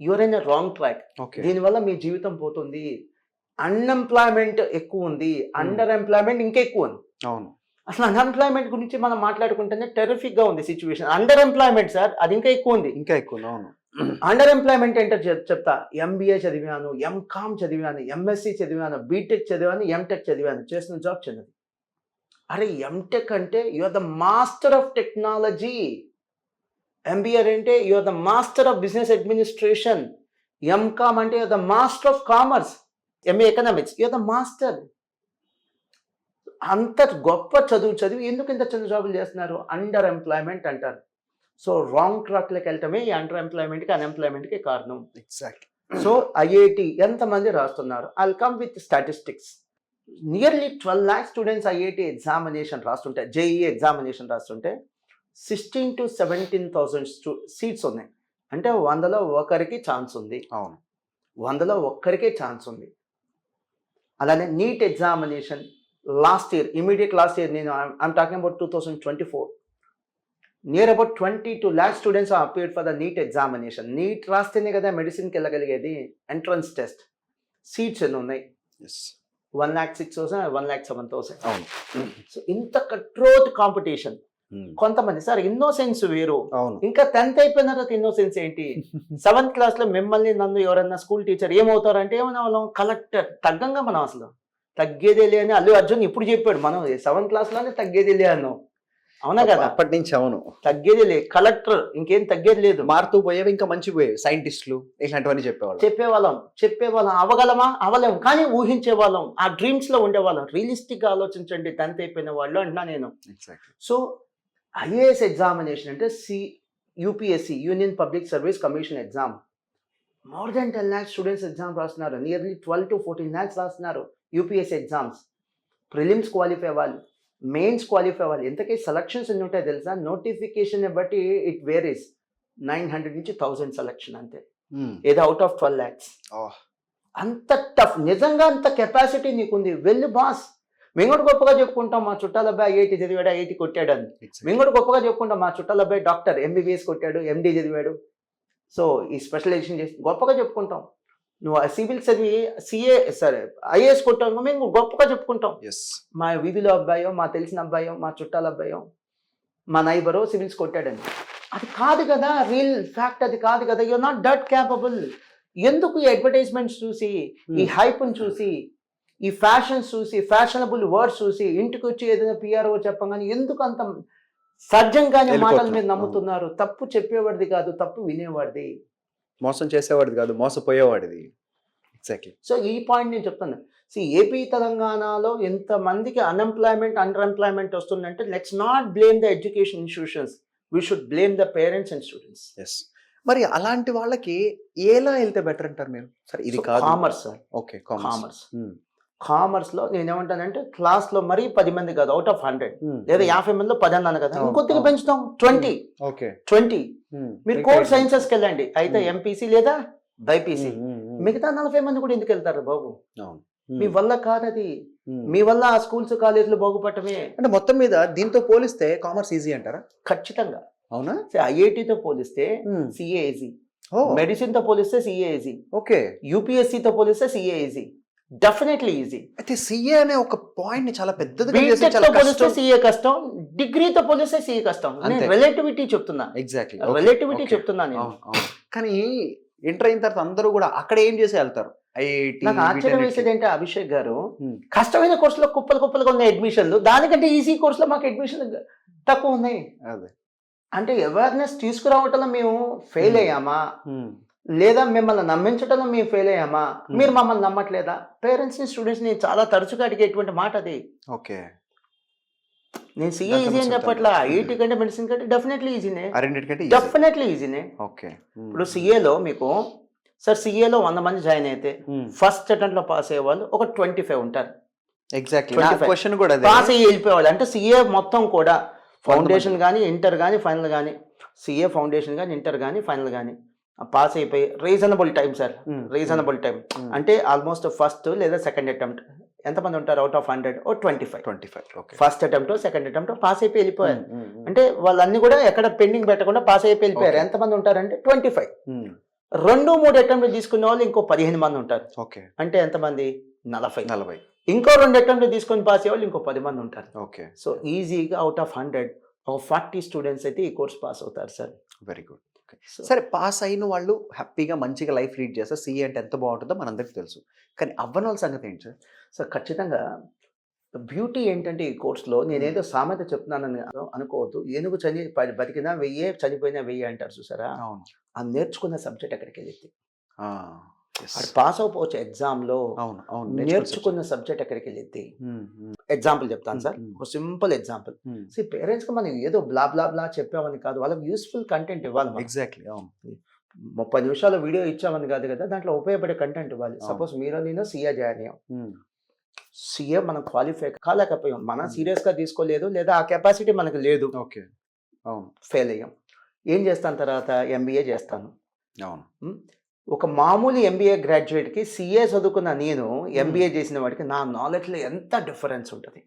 ఎవరైనా రాంగ్ ట్రాక్. దీనివల్ల మీ జీవితం పోతుంది. అన్ఎంప్లాయ్మెంట్ ఎక్కువ ఉంది, అండర్ ఎంప్లాయ్మెంట్ ఇంకా ఎక్కువ ఉంది. అవును, అసలు అన్ఎంప్లాయ్మెంట్ గురించి మనం మాట్లాడుకుంటేనే టెరిఫిక్ గా ఉంది సిచ్యువేషన్. అండర్ ఎంప్లాయ్మెంట్ సార్, అది ఇంకా ఎక్కువ ఉంది. ఇంకా ఎక్కువ. అవును, అండర్ ఎంప్లాయ్మెంట్ ఏంటో చెప్తా. ఎంబీఏ చదివాను, ఎంకామ్ చదివాను, ఎంఎస్సి చదివాను, బీటెక్ చదివాను, ఎంటెక్ చదివాను, చేసిన జాబ్ చిన్నది. అరే ఎంటెక్ అంటే you are the master of technology. MBA అంటే you are the master of business administration. MCom అంటే you are the master of commerce. MA economics you are the master. అంత గొప్ప చదివి ఎందుకు ఇంత చిన్న జాబులు చేస్తున్నారు? అండర్ ఎంప్లాయ్మెంట్ అంటారు. సో రాంగ్ ట్రాక్లోకి వెళ్ళటమే ఈ అండర్ ఎంప్లాయ్మెంట్కి అన్ఎంప్లాయ్మెంట్కి కారణం. ఎగ్జాక్ట్లీ. సో ఐఐటి ఎంతమంది రాస్తున్నారు? I'll come with statistics. Nearly 12 lakh students IIT examination రాస్తుంటే, జేఈఈ ఎగ్జామినేషన్ రాస్తుంటే 16 to 17,000 సీట్స్ ఉన్నాయి. అంటే 100లో ఒకరికి ఛాన్స్ ఉంది. అవును, 100లో ఒక్కరికే ఛాన్స్ ఉంది. అలానే NEET examination last year, immediate last year, నేను I'm talking about 2024, near about 22 lakh students appeared for the NEET examination. NEET రాస్తేనే కదా మెడిసిన్కి వెళ్ళగలిగేది. ఎంట్రన్స్ టెస్ట్ సీట్స్ ఎన్ని ఉన్నాయి? 1,06,000, 1,07,000. అవును. సో ఇంత కట్రోట్ కాంపిటీషన్. కొంతమంది సార్ ఇన్నోసెన్స్ వేరు. అవును. ఇంకా 10th అయిపోయిన తర్వాత ఇన్నోసెన్స్ ఏంటి? 7th క్లాస్లో మిమ్మల్ని నన్ను ఎవరన్నా స్కూల్ టీచర్ ఏమవుతారంటే ఏమన్నా వాళ్ళం కలెక్టర్. తగ్గంగా మనం అసలు తగ్గేదేలే అని అల్లు అర్జున్ ఇప్పుడు చెప్పాడు. మనం 7th క్లాస్లోనే తగ్గేదేలే అన్నాం. అవునా కదా? అప్పటి నుంచి అవును, తగ్గేదేలే, కలెక్టర్, ఇంకేం తగ్గేది లేదు. మారుతూ పోయేవి, ఇంకా మంచి పోయేవి. సైంటిస్టులు ఇలాంటివన్నీ చెప్పేవాళ్ళం. అవగలమా? అవలేం, కానీ ఊహించేవాళ్ళం. ఆ డ్రీమ్స్ లో ఉండేవాళ్ళం. రియలిస్టిక్ గా ఆలోచించండి 10th అయిపోయిన వాళ్ళు అంటున్నా నేను. సో ఐఏఎస్ ఎగ్జామినేషన్ అంటే UPSC, union public service commission exam. More than 10 lakh students exam రాస్తున్నారు. నియర్లీ 12 to 14 lakhs రాస్తున్నారు యూపీఎస్సి ఎగ్జామ్స్. ప్రిలిమ్స్ క్వాలిఫై అవ్వాలి, మెయిన్స్ క్వాలిఫై అవ్వాలి. ఎంతకీ సెలక్షన్స్ ఎన్ని ఉంటాయో తెలుసా? నోటిఫికేషన్ బట్టి ఇట్ వేరీస్. 900 నుంచి 1000 సెలక్షన్ అంతే. ఏదో అవుట్ ఆఫ్ 12 lakhs. అంత టఫ్. నిజంగా అంత కెపాసిటీ నీకుంది, వెళ్ళి బాస్. మేము కూడా గొప్పగా చెప్పుకుంటాం మా చుట్టాల అబ్బాయి ఐఐటి చదివాడు, ఐఐటి కొట్టాడు అని. మేము కూడా గొప్పగా చెప్పుకుంటాం మా చుట్టాల అబ్బాయి డాక్టర్ ఎంబీబీఎస్ కొట్టాడు, ఎండి చదివాడు, సో ఈ స్పెషలైజేషన్ చేసి గొప్పగా చెప్పుకుంటాం. నువ్వు సివిల్ చదివి ఐఏఎస్ కొట్టావు, మేము గొప్పగా చెప్పుకుంటాం. మా వీధిలో అబ్బాయో, మా తెలిసిన అబ్బాయో, మా చుట్టాల అబ్బాయో, మా నైబరో సివిల్స్ కొట్టాడని. అది కాదు కదా రియల్ ఫ్యాక్ట్. అది కాదు కదా. You're not that capable. ఎందుకు ఈ అడ్వర్టైజ్మెంట్స్ చూసి, ఈ హైప్ని చూసి, ఈ ఫ్యాషన్స్ చూసి, ఫ్యాషనబుల్ వర్డ్స్ చూసి, ఇంటికి వచ్చి ఏదైనా పిఆర్ఓ చెప్పగానే ఎందుకు అంత సహజంగానే మాటలు మీరు నమ్ముతున్నారు? తప్పు చెప్పేవాడిది కాదు, తప్పు వినేవాడిది. మోసం చేసేవాడిది కాదు, మోసపోయేవాడిది. ఎగ్జాక్ట్లీ. సో ఈ పాయింట్ నేను చెప్తాను. ఏపీ తెలంగాణలో ఎంతమందికి అన్ఎంప్లాయ్మెంట్, అండర్ ఎంప్లాయ్మెంట్ వస్తుందంటే let's not blame the education institutions, we should blame the parents and students. Yes. మరి అలాంటి వాళ్ళకి ఎలా వెళ్తే బెటర్ అంటారు మీరు? సరే ఇది కాదు, కామర్స్ సార్. ఓకే, కామర్స్లో నేనేమంటానంటే క్లాస్లో మరీ 10 మంది కాదు, అవుట్ ఆఫ్ 100 లేదా 50 మందిలో 10 అన్నాను కదా, ఇంకొద్దిగా పెంచుతాం 20. మీరు కోర్ సైన్సెస్కి వెళ్ళండి, అయితే ఎంపీసీ లేదా బైపీసీ. మిగతా 40 మంది కూడా ఎందుకు వెళ్తారు బాబు? మీ వల్ల కాదు అది. మీ వల్ల ఆ స్కూల్స్ కాలేజీలు బాగుపడటమే. అంటే మొత్తం మీద దీంతో పోలిస్తే కామర్స్ ఈజీ అంటారా? ఖచ్చితంగా. అవునా? ఐఐటితో పోలిస్తే సిఏ ఈజీ, మెడిసిన్ తో పోలిస్తే సిఏ ఈజీ, ఓకే, యూపీఎస్సీతో పోలిస్తే సిఏ ఈజీ, డెఫినెట్లీ ఈజీ. అయితే సిఏ అనే ఒక పాయింట్ చాలా పెద్దది. బీటెక్తో పోలిస్తే సిఏ కష్టం, డిగ్రీతో పోలిస్తే సిఏ కష్టం. రిలేటివిటీ చెప్తున్నా. ఎగ్జాక్ట్లీ, రిలేటివిటీ చెప్తున్నా నేను. కానీ ఇంటర్ అయిన తర్వాత అందరూ కూడా అక్కడ ఏం చేసి వెళ్తారు? ఐఐటి. నాకు ఆశ్చర్యం వేసేది ఏంటంటే అభిషేక్ గారు, కష్టమైన కోర్సులో కుప్పలుగా ఉన్నాయి అడ్మిషన్లు, దానికంటే ఈజీ కోర్సులో మాకు అడ్మిషన్లు తక్కువ ఉన్నాయి. అంటే అవేర్నెస్ తీసుకురావటంలో మేము ఫెయిల్ అయ్యామా, లేదా మిమ్మల్ని నమ్మించటంలో మేము ఫెయిల్ అయ్యామా? మీరు మమ్మల్ని నమ్మట్లేదా? పేరెంట్స్ని, స్టూడెంట్స్ని చాలా తరచుగా అడిగేటువంటి మాట అది. ఓకే, నేను సిఏ ఈజీ అని చెప్పట్లా. ఐఐటి కంటే మెడిసిన్ కంటే డెఫినెట్లీ ఈజీనే, డెఫినెట్లీ ఈజీనే. ఓకే. ఇప్పుడు సిఏలో మీకు సార్, సిఏలో 100 మంది జాయిన్ అయితే ఫస్ట్ అటెంప్ట్లో పాస్ అయ్యే వాళ్ళు ఒక 25 ఉంటారు. ఎగ్జాక్ట్లీ. క్వశ్చన్ కూడా పాస్ అయ్యి వెళ్ళిపోయేవాళ్ళు. అంటే సిఏ మొత్తం కూడా ఫౌండేషన్ కానీ, ఇంటర్ కానీ, ఫైనల్ కానీ, సిఏ ఫౌండేషన్ కానీ, ఇంటర్ కానీ, ఫైనల్ కానీ పాస్ అయిపోయి reasonable time sir, reasonable time అంటే ఆల్మోస్ట్ ఫస్ట్ లేదా సెకండ్ అటెంప్ట్ ఎంతమంది ఉంటారు? అవుట్ ఆఫ్ 100 ఓ 25. First attempt, second attempt pass అయిపోయి వెళ్ళిపోయారు. అంటే వాళ్ళన్నీ కూడా ఎక్కడ పెండింగ్ పెట్టకుండా పాస్ అయిపోయి వెళ్ళిపోయారు. ఎంతమంది ఉంటారంటే 25. 2-3 అటెంప్ట్ తీసుకునే వాళ్ళు ఇంకో 15 మంది ఉంటారు. ఓకే. అంటే ఎంతమంది? 40. ఇంకో 2 అటెంప్ట్ తీసుకొని పాస్ అయ్యే వాళ్ళు ఇంకో 10 మంది ఉంటారు. ఓకే. సో ఈజీగా అవుట్ ఆఫ్ 100 ఒక 40 స్టూడెంట్స్ అయితే ఈ కోర్స్ పాస్ అవుతారు సార్. Very good. సరే పాస్ అయిన వాళ్ళు హ్యాపీగా మంచిగా లైఫ్ లీడ్ చేస్తారు. సీఏ అంటే ఎంత బాగుంటుందో మనందరికీ తెలుసు. కానీ అవ్వని వాళ్ళ సంగతి ఏంటి సార్? సో ఖచ్చితంగా బ్యూటీ ఏంటంటే ఈ కోర్స్‌లో నేనేదో సామెత చెప్తున్నానని అనుకోవద్దు. ఏనుగు బతికినా 1000 చనిపోయినా 1000 అంటారు చూసారా? అవును. ఆ నేర్చుకున్న సబ్జెక్ట్ ఎక్కడికెళ్ళిద్ది? ఆ! యెస్. వాడు పాస్ అవ్వకపోవచ్చు ఎగ్జామ్‌లో. అవును. అవును. నేర్చుకున్న సబ్జెక్ట్ ఎక్కడికెళ్ళిద్ది? హ్మ్. హ్మ్. ఎగ్జాంపుల్ చెప్తాను సార్. హ్మ్. ఒక సింపుల్ ఎగ్జాంపుల్. హ్మ్. పేరెంట్స్‌కి మనం ఏదో బ్లా బ్లా బ్లా చెప్పామని కాదు. వాళ్ళకి యూజ్‌ఫుల్ కంటెంట్ ఇవ్వాలి మనం. ఎగ్జాక్ట్‌లీ. అవును. 30 నిమిషాల వీడియో ఇచ్చామని కాదు కదా! దాంట్లో ఉపయోగపడే కంటెంట్ ఇవ్వాలి. అవును. సపోజ్ మీరో నేనో సీఏ జాయిన్ అయ్యాం. హ్మ్. సీఏ మనం క్వాలిఫై కాలేకపోయాం. మనం Hmm. సీరియస్‌గా తీసుకోలేదు. లేదా ఆ కెపాసిటీ మనకు లేదు. ఓకే. అవును. ఫెయిల్ అయ్యాం. ఏం చేస్తాను తర్వాత? ఎంబీఏ చేస్తాను. అవును. హ్మ్. ఒక మామూలు ఎంబీఏ గ్రాడ్యుయేట్‌కి సీఏ చదువుకున్న నేను ఎంబీఏ చేసిన వాడికి నా నాలెడ్జ్‌లో ఎంత డిఫరెన్స్ ఉంటది.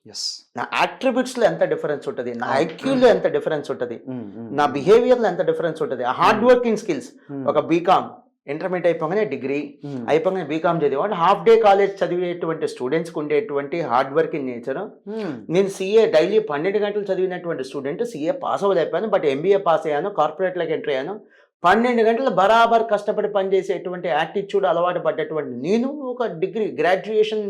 యెస్. నా అట్రిబ్యూట్స్‌లో ఎంత డిఫరెన్స్ ఉంటది. నా అవును. ఐక్యూలో ఎంత డిఫరెన్స్ ఉంటది. హ్మ్. హ్మ్. నా బిహేవియర్‌లో ఎంత డిఫరెన్స్ ఉంటది. ఆ హార్డ్ వర్కింగ్ స్కిల్స్. హ్మ్. ఒక బీకామ్ ఇంటర్మీడియేట్ అయిపోగానే డిగ్రీ, హ్మ్. అయిపోగానే బీకామ్ చదివాడు. హాఫ్ డే కాలేజ్ చదివేటువంటి స్టూడెంట్స్‌కి ఉండేటువంటి హార్డ్ వర్కింగ్ నేచర్. హ్మ్. నేను సీఏ డైలీ 12 గంటలు చదివినటువంటి స్టూడెంట్ సీఏ పాస్ అవ్వలేకపోయాను. బట్ ఎంబీఏ పాస్ అయ్యాను. కార్పొరేట్‌లోకి ఎంటర్ అయ్యాను. 12 గంటలు బరాబర్ కష్టపడి పనిచేసేటువంటి యాటిట్యూడ్ అలవాటు పడ్డటువంటి నేను ఒక degree graduation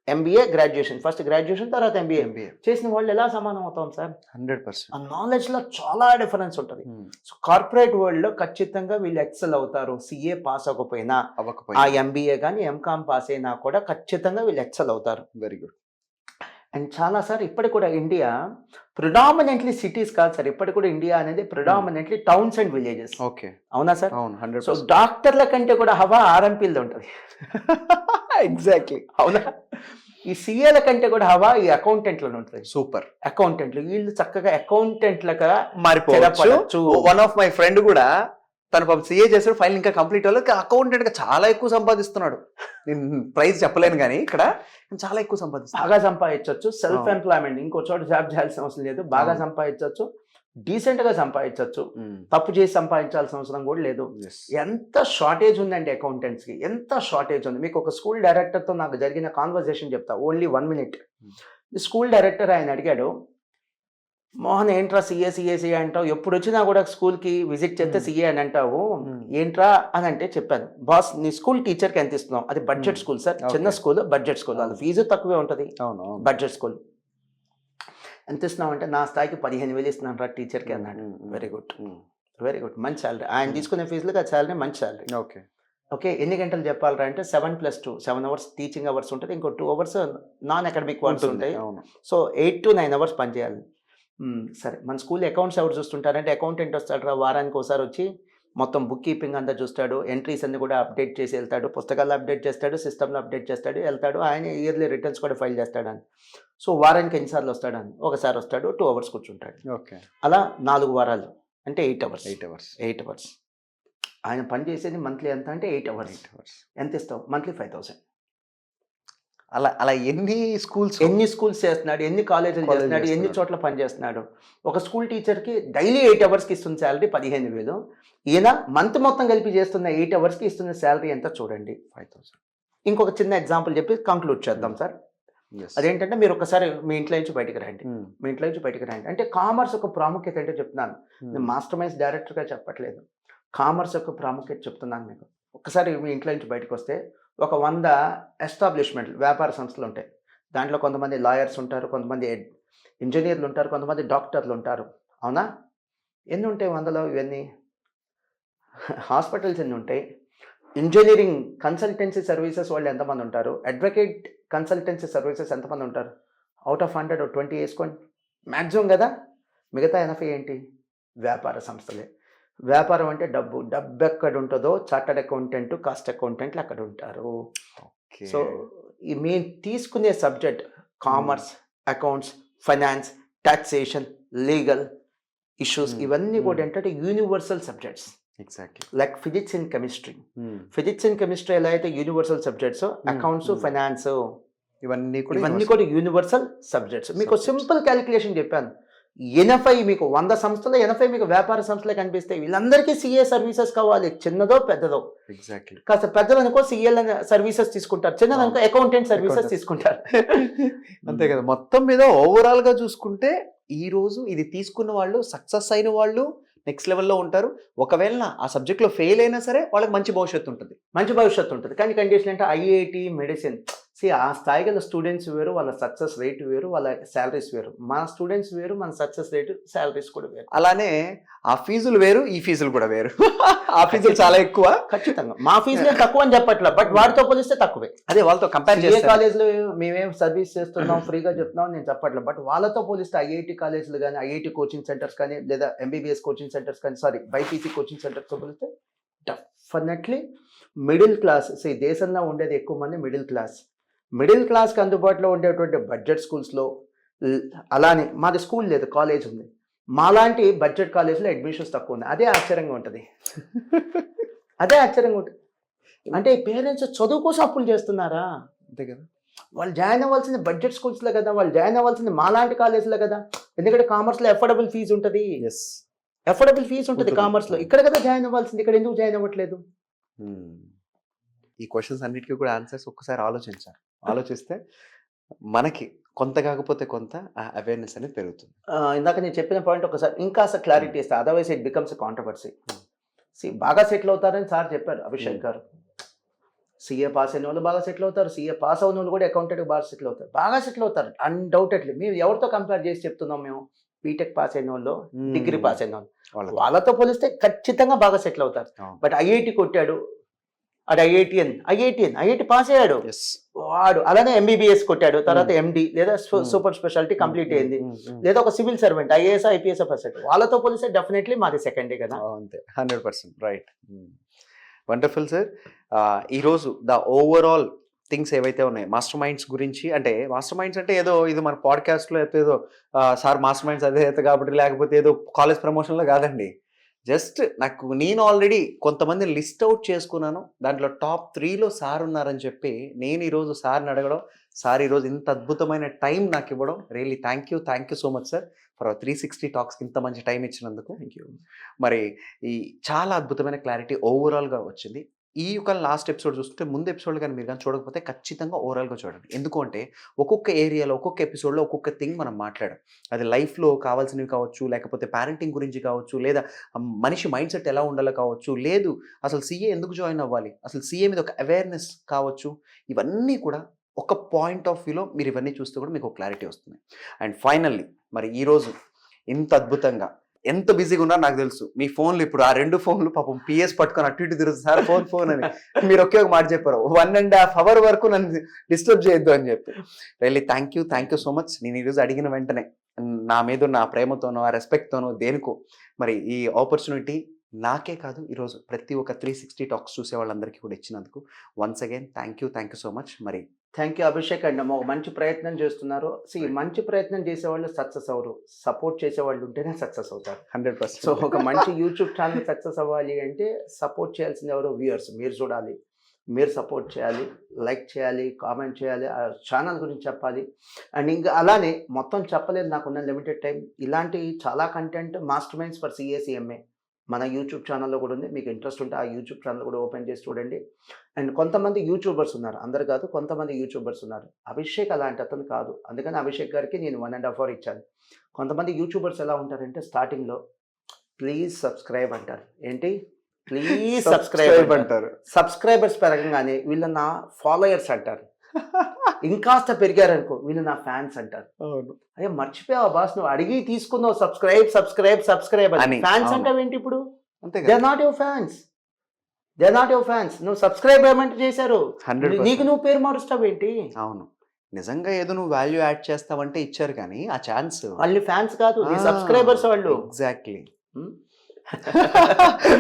MBA graduation first graduation తర్వాత ఎంబీఏ ఎంబీఏ. చేసిన వాళ్ళు ఎలా సమానం అవుతాం సార్? 100%. ఆ నాలెడ్జ్‌లో చాలా డిఫరెన్స్ ఉంటది. హ్మ్. సో కార్పొరేట్ వరల్డ్‌లో ఖచ్చితంగా వీళ్ళు ఎక్సెల్ అవుతారు. సీఏ పాస్ అవ్వకపోయినా, ఆ అవ్వకపోయినా. ఎంబీఏ గాని, ఎంకామ్ పాస్ అయినా కూడా ఖచ్చితంగా వీళ్ళు ఎక్సెల్ అవుతారు. Very good. అండ్ చాలా సార్ ఇప్పటికి కూడా ఇండియా ప్రిడామినెంట్లీ సిటీస్ కాదు సార్. ఇప్పటికి కూడా ఇండియా అనేది predominantly towns and villages. Okay. అవునా సార్? అవును. సో 100%. డాక్టర్ల కంటే కూడా హవా ఆర్ఎంపీలది ఉంటది. ఎగ్జాక్ట్‌లీ. అవునా? ఈ సీఏల కంటే కూడా హవా ఈ అకౌంటెంట్‌లోనే ఉంటది. సూపర్. అకౌంటెంట్లు వీళ్ళు చక్కగా అకౌంటెంట్‌లుగా మారిపోవచ్చు. స్థిరపడొచ్చు. వన్ ఆఫ్ మై ఫ్రెండ్ కూడా తను పాపం సీఏ చేసాడు. ఫైల్ ఇంకా కంప్లీట్ అవ్వలేదు. అకౌంటెంట్‌గా చాలా ఎక్కువ సంపాదిస్తున్నాడు. నేను ప్రైస్ చెప్పలేను గానీ ఇక్కడ చాలా ఎక్కువ సంపాదిస్తున్నాడు. బాగా సంపాదించొచ్చు. సెల్ఫ్ అవును. ఎంప్లాయ్‌మెంట్ ఇంకో చోట జాబ్ చేయాల్సిన అవసరం లేదు. బాగా అవును. సంపాదించొచ్చు. డీసెంట్‌గా సంపాదించొచ్చు. హ్మ్. తప్పు చేసి సంపాదించాల్సిన అవసరం కూడా లేదు. యెస్. ఎంత షార్టేజ్ ఉందండి అకౌంటెంట్స్‌కి. ఎంత షార్టేజ్ ఉంది. మీకు ఒక స్కూల్ డైరెక్టర్‌తో నాకు జరిగిన కాన్వర్జేషన్ చెప్తా. Only 1 minute. స్కూల్ డైరెక్టర్ ఆయన అడిగాడు, "మోహన్ ఏంట్రా సీఏ అంటావు. ఎప్పుడొచ్చినా కూడా స్కూల్‌కి విజిట్ చేస్తే సీఏ అని అంటావు. ఏంట్రా?" అని అంటే చెప్పాను. "బాస్ నీ స్కూల్ టీచర్‌కి ఎంత ఇస్తున్నావు?" అది బడ్జెట్ స్కూల్ సార్. చిన్న ఓకే. School, budget school. వాళ్ళ ఫీజు తక్కువే ఉంటది. అవును. అవును. Budget school. ఎంత ఇస్తున్నావు అంటే, "నా స్థాయికి 15,000 ఇస్తున్నాను రా టీచర్‌కి" అన్నాడు. Very good. Hmm. Very good. మంచి సాలరీ. ఆయన తీసుకునే ఫీజులకి ఆ సాలరీ మంచి సాలరీ. ఓకే. ఓకే. ఎన్ని గంటలు చెప్పాలిరా అంటే 7+2 7 అవర్స్ టీచింగ్ అవర్స్ ఉంటది. ఇంకో 2 అవర్స్ నాన్ అకాడమిక్ వర్క్స్ ఉంటుంది. ఉంటాయి. అవును. సో 8-9 అవర్స్ పనిచేయాలి. సరే మన స్కూల్ అకౌంట్స్ ఎవరు చూస్తుంటారంటే అకౌంటెంట్ వస్తాడురా వారానికి ఒకసారి వచ్చి మొత్తం బుక్ కీపింగ్ అంతా చూస్తాడు. ఎంట్రీస్ అన్ని కూడా అప్డేట్ చేసి వెళ్తాడు. పుస్తకాల్లో అప్డేట్ చేస్తాడు. సిస్టమ్‌లో అప్డేట్ చేస్తాడు. వెళ్తాడు. ఆయన ఇయర్లీ రిటర్న్స్ కూడా ఫైల్ చేస్తాడని. సో వారానికి ఎన్నిసార్లు వస్తాడని? ఒకసారి వస్తాడు. 2 అవర్స్ కూర్చుంటాడు. ఓకే. అలా 4 వారాలు అంటే 8 అవర్స్. 8 అవర్స్. 8 అవర్స్. ఆయన పని చేసేది మంత్లీ ఎంత అంటే 8 అవర్స్. 8 అవర్స్. ఎంత ఇస్తావు? మంత్లీ 5,000. అలా అలా ఎన్ని స్కూల్స్ ఎన్ని స్కూల్స్ చేస్తున్నాడు? ఎన్ని కాలేజీలు కాలేజీలు చేస్తున్నాడు? ఎన్ని చేస్తున్నాడు. చోట్ల పని చేస్తున్నాడు? ఒక స్కూల్ టీచర్‌కి డైలీ 8 అవర్స్‌కి ఇస్తున్న సాలరీ 15,000. ఈయన మంత్ మొత్తం కలిపి చేస్తున్న 8 అవర్స్‌కి ఇస్తున్న సాలరీ ఎంత చూడండి. 5,000. ఇంకొక చిన్న ఎగ్జాంపుల్ చెప్పి కంక్లూడ్ చేద్దాం సార్. యెస్. అదేంటంటే మీరు ఒకసారి మీ ఇంట్లో నుంచి బయటికి రండి. హ్మ్. మీ ఇంట్లో నుంచి బయటికి రండి. అంటే కామర్స్ యొక్క ప్రాముఖ్యత ఏంటో చెప్తున్నాను. నేను హ్మ్. మాస్టర్ మైండ్స్ డైరెక్టర్‌గా చెప్పట్లేదు. కామర్స్ యొక్క ప్రాముఖ్యత చెప్తున్నాను మీకు. ఒక్కసారి మీ ఇంట్లో నుంచి బయటకొస్తే ఒక 100 ఎస్టాబ్లిష్‌మెంట్లు వ్యాపార సంస్థలు ఉంటాయి. దాంట్లో కొంతమంది లాయర్స్ ఉంటారు. కొంతమంది ఇంజినీర్లు ఉంటారు. కొంతమంది డాక్టర్లు ఉంటారు. అవునా? ఎన్ని ఉంటాయి 100లో ఇవన్నీ? హాస్పిటల్స్ ఎన్ని ఉంటాయి? ఇంజినీరింగ్ కన్సల్టెన్సీ సర్వీసెస్ వాళ్ళు ఎంతమంది ఉంటారు? అడ్వకేట్ కన్సల్టెన్సీ సర్వీసెస్ ఎంతమంది ఉంటారు? ఔట్ ఆఫ్ 100 ఓ 20 ఏసుకోండి. మాక్సిమం కదా! మిగతా 80 ఏంటి? వ్యాపార సంస్థలే. వ్యాపారం అంటే డబ్బు. డబ్బెక్కడుంటదో చార్టర్డ్ అకౌంటెంట్, కాస్ట్ అకౌంటెంట్లు అక్కడ ఉంటారు. ఓకే. సో, ఈ మేము తీసుకునే subject commerce, accounts, finance, taxation, legal issues ఇవన్నీ కూడా ఏంటంటే universal subjects. Exactly. Like physics and chemistry. హ్మ్. ఫిజిక్స్ అండ్ కెమిస్ట్రీ ఎలా అయితే యూనివర్సల్ సబ్జెక్ట్స్, అకౌంట్స్, ఫైనాన్స్ ఇవన్నీ కూడా ఇవన్నీ కూడా యూనివర్సల్ సబ్జెక్ట్స్. మీకు Subjects. సింపుల్ క్యాలిక్యులేషన్ చెప్పాను. 80 మీకు 100 సంస్థలు 80 మీకు వ్యాపార సంస్థలే కనిపిస్తాయి. వీళ్ళందరికీ సీఏ సర్వీసెస్ కావాలి. చిన్నదో పెద్దదో. ఎగ్జాక్ట్‌లీ. కాస్త పెద్దదనుకో సీఏల సర్వీసెస్ తీసుకుంటారు. చిన్నదనుకో అకౌంటెంట్ సర్వీసెస్ Accountants. తీసుకుంటారు. అంతే కదా. మొత్తం మీద ఓవరాల్‌గా చూసుకుంటే ఈ రోజు ఇది తీసుకున్న వాళ్ళు సక్సెస్ అయిన వాళ్ళు నెక్స్ట్ లెవెల్లో ఉంటారు. ఒకవేళ ఆ సబ్జెక్ట్లో ఫెయిల్ అయినా సరే వాళ్ళకి మంచి భవిష్యత్తు ఉంటుంది. మంచి భవిష్యత్తు ఉంటుంది. కానీ కండిషన్ అంటే ఐఐటి, మెడిసిన్ ఆ స్థాయి గల స్టూడెంట్స్ వేరు, వాళ్ళ సక్సెస్ రేట్ వేరు, వాళ్ళ శాలరీస్ వేరు. మన స్టూడెంట్స్ వేరు, మన సక్సెస్ రేటు, శాలరీస్ కూడా వేరు. అలానే ఆ ఫీజులు వేరు, ఈ ఫీజులు కూడా వేరు. ఆ ఫీజులు చాలా ఎక్కువ. ఖచ్చితంగా మా ఫీజులే తక్కువ అని చెప్పట్లా, బట్ వాటితో పోలిస్తే తక్కువే. అదే వాళ్ళతో కంపేర్ ఏ చేస్తే కాలేజ్లో మేమేం సర్వీస్ చేస్తున్నాం, ఫ్రీగా చెప్తున్నాం నేను చెప్పట్లా, బట్ వాళ్ళతో పోలిస్తే ఐఐటి కాలేజీలు కానీ, ఐఐటి కోచింగ్ సెంటర్స్ కానీ, లేదా ఎంబీబీఎస్ కోచింగ్ సెంటర్స్ కానీ, బైపీసీ కోచింగ్ సెంటర్స్తో పోలిస్తే డెఫినెట్లీ మిడిల్ క్లాస్. దేశంలో ఉండేది ఎక్కువ మంది మిడిల్ క్లాస్కి అందుబాటులో ఉండేటువంటి బడ్జెట్ స్కూల్స్లో, అలానే మాది స్కూల్ లేదు, కాలేజ్ ఉంది, మాలాంటి బడ్జెట్ కాలేజ్లో అడ్మిషన్స్ తక్కువ ఉంది. అదే ఆశ్చర్యంగా ఉంటుంది. అంటే పేరెంట్స్ చదువు కోసం అప్పులు చేస్తున్నారా? అంతే కదా. వాళ్ళు జాయిన్ అవ్వాల్సింది బడ్జెట్ స్కూల్స్లో కదా, వాళ్ళు జాయిన్ అవ్వాల్సింది మాలాంటి కాలేజ్లో కదా. ఎందుకంటే కామర్స్లో అఫోర్డబుల్ ఫీజు ఉంటుంది, కామర్స్లో. ఇక్కడ కదా జాయిన్ అవ్వాల్సింది, ఇక్కడ ఎందుకు జాయిన్ అవ్వట్లేదు? ఈ క్వశ్చన్స్ అన్నిటికీ కూడా ఆన్సర్స్ ఒక్కసారి ఆలోచిస్తే మనకి కొంత కాకపోతే కొంత అవేర్నెస్ అనేది పెరుగుతుంది. ఇందాక నేను చెప్పిన పాయింట్ ఒకసారి ఇంకా క్లారిటీ ఇస్తే, అదర్వైజ్ ఇట్ బికమ్స్ కాంట్రవర్సీ. బాగా సెటిల్ అవుతారని సార్ చెప్పారు అభిషేక్ గారు. సీఏ పాస్ అయిన వాళ్ళు బాగా సెటిల్ అవుతారు, సీఏ పాస్ అయిన వాళ్ళు కూడా అకౌంటెంట్ బాగా సెటిల్ అవుతారు అన్డౌటెడ్లీ. మేము ఎవరితో కంపేర్ చేసి చెప్తున్నాం? మేము బీటెక్ పాస్ అయిన వాళ్ళు, డిగ్రీ పాస్ అయిన వాళ్ళు, వాళ్ళతో పోలిస్తే ఖచ్చితంగా బాగా సెటిల్ అవుతారు. బట్ ఐఐటి కొట్టాడు, అది ఐఐటి పాస్ అయ్యాడు వాడు, అలానే ఎంబీబీఎస్ కొట్టాడు, తర్వాత ఎండి లేదా సూపర్ స్పెషాలిటీ కంప్లీట్ అయింది, లేదా ఒక civil servant IAS IPS pass అయ్యాడు. వాళ్ళతో పోలిస్తే డెఫినెట్లీ మాది సెకండే కదా. అంతే, 100% రైట్. Wonderful sir. ఈరోజు ద ఓవరాల్ థింగ్స్ ఏవైతే ఉన్నాయి మాస్టర్ మైండ్స్ గురించి, అంటే మాస్టర్ మైండ్స్ అంటే ఏదో ఇది మన పాడ్కాస్ట్లో అయితే ఏదో సార్ మాస్టర్ మైండ్స్ అదే అయితే కాబట్టి, లేకపోతే ఏదో కాలేజ్ ప్రమోషన్లో కాదండి. జస్ట్ నేను ఆల్రెడీ కొంతమంది లిస్ట్ అవుట్ చేసుకున్నాను, దాంట్లో టాప్ 3లో సార్ ఉన్నారని చెప్పి నేను ఈరోజు సార్ని అడగడం, సార్ ఈరోజు ఇంత అద్భుతమైన టైం నాకు ఇవ్వడం, really thank you so much sir for 360 టాక్స్కి ఇంత మంచి టైం ఇచ్చినందుకు. Thank you. మరి ఈ చాలా అద్భుతమైన క్లారిటీ ఓవరాల్గా వచ్చింది. ఈ యొక్క లాస్ట్ ఎపిసోడ్ చూస్తుంటే ముందు ఎపిసోడ్ కానీ మీరు కానీ చూడకపోతే ఖచ్చితంగా ఓవరాల్గా చూడండి. ఎందుకంటే ఒక్కొక్క ఏరియాలో ఒక్కొక్క ఎపిసోడ్లో ఒక్కొక్క థింగ్ మనం మాట్లాడాం. అది లైఫ్లో కావాల్సినవి కావచ్చు, లేకపోతే పేరెంటింగ్ గురించి కావచ్చు, లేదా మనిషి మైండ్ సెట్ ఎలా ఉండాలో కావచ్చు, లేదు అసలు సీఏ ఎందుకు జాయిన్ అవ్వాలి, అసలు సీఏ మీద ఒక అవేర్నెస్ కావచ్చు, ఇవన్నీ కూడా ఒక పాయింట్ ఆఫ్ వ్యూలో మీరు ఇవన్నీ చూస్తే కూడా మీకు ఒక క్లారిటీ వస్తుంది. అండ్ ఫైనల్లీ మరి ఈరోజు ఇంత అద్భుతంగా ఎంత బిజీగా ఉన్నారో నాకు తెలుసు. మీ ఫోన్లు ఇప్పుడు ఆ 2 ఫోన్లు పాపం పిఎస్ పట్టుకొని అటు ఇటు తిరుగుతుంది, సార్ ఫోన్ అని మీరు ఒకే ఒక మాట చెప్పారు, 1.5 hour వరకు నన్ను డిస్టర్బ్ చేయొద్దు అని చెప్పి. Really thank you so much. నేను ఈరోజు అడిగిన వెంటనే నా మీద నా ప్రేమతోనో ఆ రెస్పెక్ట్తోనో దేనికో మరి ఈ ఆపర్చునిటీ నాకే కాదు ఈరోజు ప్రతి ఒక్క 360 టాక్స్ చూసే వాళ్ళందరికీ కూడా ఇచ్చినందుకు once again thank you so much. మరి థ్యాంక్ యూ అభిషేక్ అండి. ఒక మంచి ప్రయత్నం చేస్తున్నారు. మంచి ప్రయత్నం చేసేవాళ్ళు సక్సెస్ అవ్వరు, సపోర్ట్ చేసేవాళ్ళు ఉంటేనే సక్సెస్ అవుతారు. 100%. సో ఒక మంచి యూట్యూబ్ ఛానల్ సక్సెస్ అవ్వాలి అంటే సపోర్ట్ చేయాల్సింది ఎవరు? వ్యూయర్స్. మీరు చూడాలి, మీరు సపోర్ట్ చేయాలి, లైక్ చేయాలి, కామెంట్ చేయాలి, ఆ ఛానల్ గురించి చెప్పాలి. అండ్ ఇంకా అలానే మొత్తం చెప్పలేదు, నాకున్న లిమిటెడ్ టైం. ఇలాంటి చాలా కంటెంట్ మాస్టర్ మైండ్స్ ఫర్ సిఏసిఎంఏ మన యూట్యూబ్ ఛానల్లో కూడా ఉంది. మీకు ఇంట్రెస్ట్ ఉంటే ఆ యూట్యూబ్ ఛానల్ కూడా ఓపెన్ చేసి చూడండి. అండ్ కొంతమంది యూట్యూబర్స్ ఉన్నారు, అందరు కాదు, కొంతమంది యూట్యూబర్స్ ఉన్నారు. అభిషేక్ అలాంటి అతను కాదు, అందుకని అభిషేక్ గారికి నేను 1.5 hour ఇచ్చాను. కొంతమంది యూట్యూబర్స్ ఎలా ఉంటారంటే స్టార్టింగ్లో ప్లీజ్ సబ్స్క్రైబ్ అంటారు. ఏంటి? ప్లీజ్ సబ్స్క్రైబ్ అంటారు. సబ్స్క్రైబర్స్ పెరగంగానే వీళ్ళు నా ఫాలోయర్స్ అంటారు. ఇంకాస్త పెరిగారనుకో వీళ్ళు నా ఫ్యాన్స్ అంటారు. అయ్యా మర్చిపోయావా బాస్, నువ్వు అడిగి తీసుకున్నావు సబ్స్క్రైబ్ అని. ఫ్యాన్స్ అంటావు ఏంటి ఇప్పుడు? They are not your fans. నువ్వు సబ్స్క్రైబ్ ఏమంటే చేశారు, నీకు నువ్వు పేరు మారుస్తావు ఏంటి? అవును, నిజంగా ఏదో నువ్వు వాల్యూ యాడ్ చేస్తావంటే ఇచ్చారు, కానీ ఆ ఛాన్స్ వాళ్ళు ఫ్యాన్స్ కాదు, సబ్స్క్రైబర్స్ వాళ్ళు. ఎగ్జాక్ట్లీ.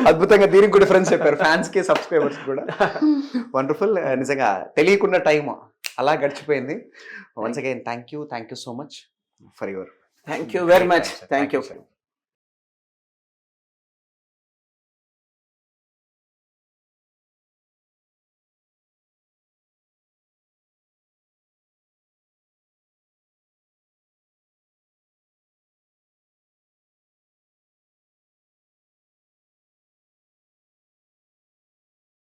అద్భుతంగా దీనికి కూడా డిఫరెన్స్ చెప్పారు, ఫ్యాన్స్ కి సబ్స్క్రైబర్స్ కూడా. వండర్ఫుల్. నిజంగా తెలియకుండా టైం అలా గడిచిపోయింది. Once again thank you so much for your. Thank you very much. Thank you.